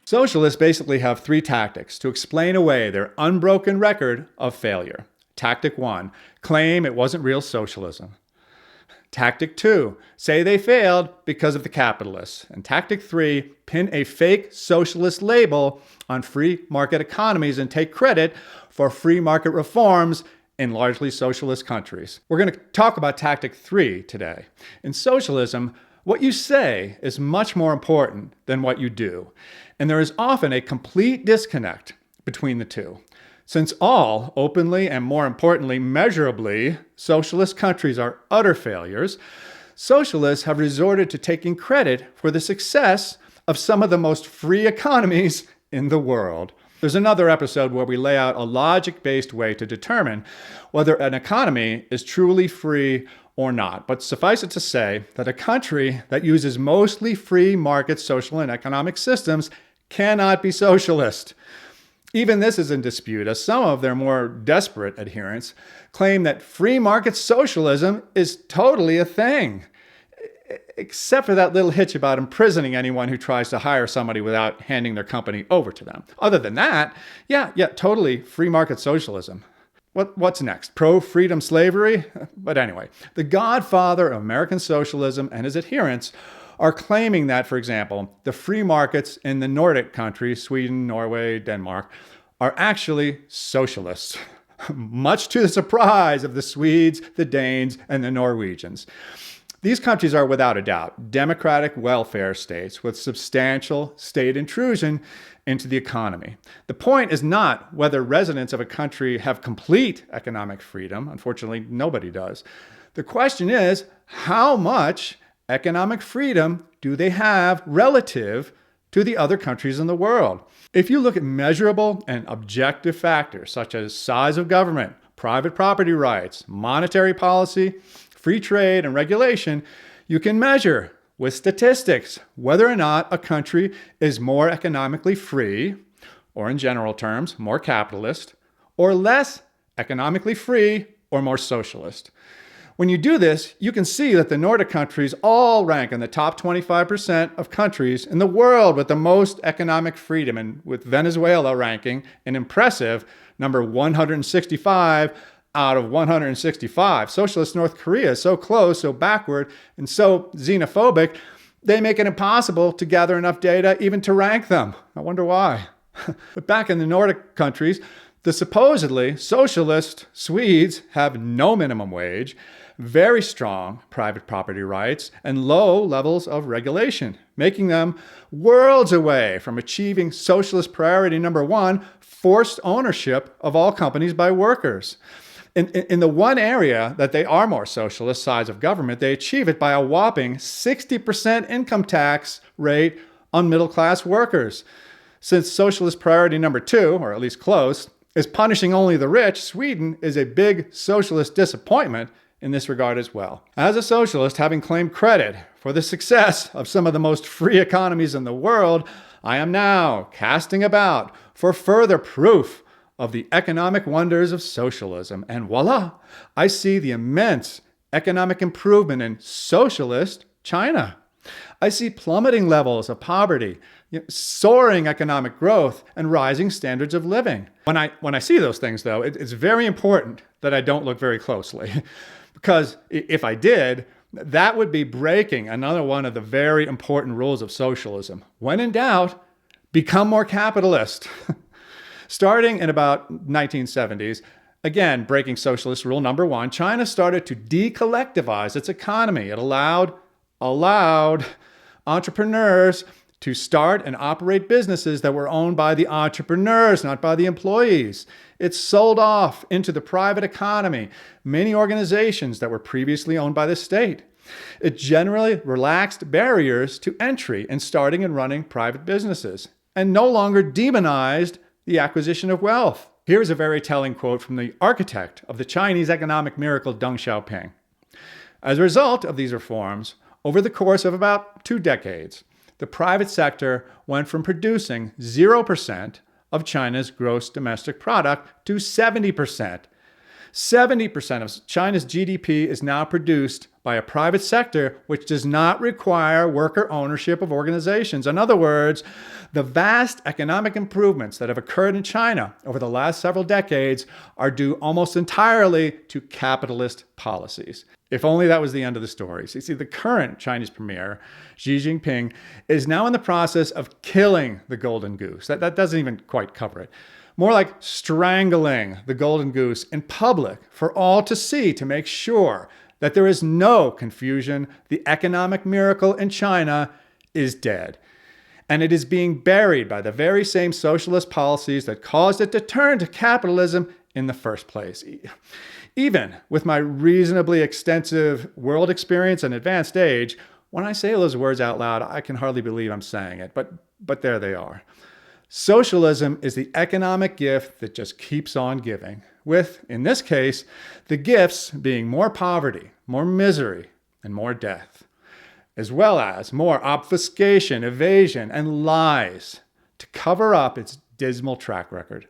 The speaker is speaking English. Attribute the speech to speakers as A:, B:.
A: Socialists basically have three tactics to explain away their unbroken record of failure. Tactic 1, claim it wasn't real socialism. Tactic 2, say they failed because of the capitalists. And Tactic 3, pin a fake socialist label on free market economies and take credit for free market reforms in largely socialist countries. We're going to talk about Tactic 3 today. In socialism, what you say is much more important than what you do. And there is often a complete disconnect between the two. Since all openly and, more importantly, measurably socialist countries are utter failures, socialists have resorted to taking credit for the success of some of the most free economies in the world. There's another episode where we lay out a logic-based way to determine whether an economy is truly free or not. But suffice it to say that a country that uses mostly free market social and economic systems cannot be socialist. Even this is in dispute, as some of their more desperate adherents claim that free market socialism is totally a thing, except for that little hitch about imprisoning anyone who tries to hire somebody without handing their company over to them. Other than that, yeah, totally free market socialism. What's next? Pro-freedom slavery? But anyway, the godfather of American socialism and his adherents are claiming that, for example, the free markets in the Nordic countries, Sweden, Norway, Denmark, are actually socialists, much to the surprise of the Swedes, the Danes, and the Norwegians. These countries are, without a doubt, democratic welfare states with substantial state intrusion into the economy. The point is not whether residents of a country have complete economic freedom. Unfortunately, nobody does. The question is, how much economic freedom do they have relative to the other countries in the world? If you look at measurable and objective factors such as size of government, private property rights, monetary policy, free trade, and regulation, you can measure with statistics whether or not a country is more economically free, or in general terms, more capitalist, or less economically free, or more socialist. When you do this, you can see that the Nordic countries all rank in the top 25% of countries in the world with the most economic freedom, and with Venezuela ranking an impressive number 165 out of 165. Socialist North Korea is so close, so backward, and so xenophobic, they make it impossible to gather enough data even to rank them. I wonder why. But back in the Nordic countries, the supposedly socialist Swedes have no minimum wage, very strong private property rights, and low levels of regulation, making them worlds away from achieving socialist priority number 1, forced ownership of all companies by workers. In the one area that they are more socialist, size of government, they achieve it by a whopping 60% income tax rate on middle-class workers. Since socialist priority number 2, or at least close, is punishing only the rich, Sweden is a big socialist disappointment in this regard as well. As a socialist, having claimed credit for the success of some of the most free economies in the world, I am now casting about for further proof of the economic wonders of socialism. And voila, I see the immense economic improvement in socialist China. I see plummeting levels of poverty, soaring economic growth, and rising standards of living. When I see those things, though, it's very important that I don't look very closely. Because if I did, that would be breaking another one of the very important rules of socialism. When in doubt, become more capitalist. Starting in about 1970s, again, breaking socialist rule number 1, China started to decollectivize its economy. It allowed entrepreneurs to start and operate businesses that were owned by the entrepreneurs, not by the employees. It sold off into the private economy many organizations that were previously owned by the state. It generally relaxed barriers to entry in starting and running private businesses, and no longer demonized the acquisition of wealth. Here's a very telling quote from the architect of the Chinese economic miracle, Deng Xiaoping. As a result of these reforms, over the course of about 2 decades, the private sector went from producing 0% of China's gross domestic product to 70%. 70% of China's GDP is now produced by a private sector which does not require worker ownership of organizations. In other words, the vast economic improvements that have occurred in China over the last several decades are due almost entirely to capitalist policies. If only that was the end of the story. So you see, the current Chinese premier, Xi Jinping, is now in the process of killing the golden goose. That doesn't even quite cover it. More like strangling the golden goose in public for all to see, to make sure that there is no confusion. The economic miracle in China is dead. And it is being buried by the very same socialist policies that caused it to turn to capitalism in the first place. Even with my reasonably extensive world experience and advanced age, when I say those words out loud, I can hardly believe I'm saying it, but there they are. Socialism is the economic gift that just keeps on giving, with, in this case, the gifts being more poverty, more misery, and more death, as well as more obfuscation, evasion, and lies to cover up its dismal track record.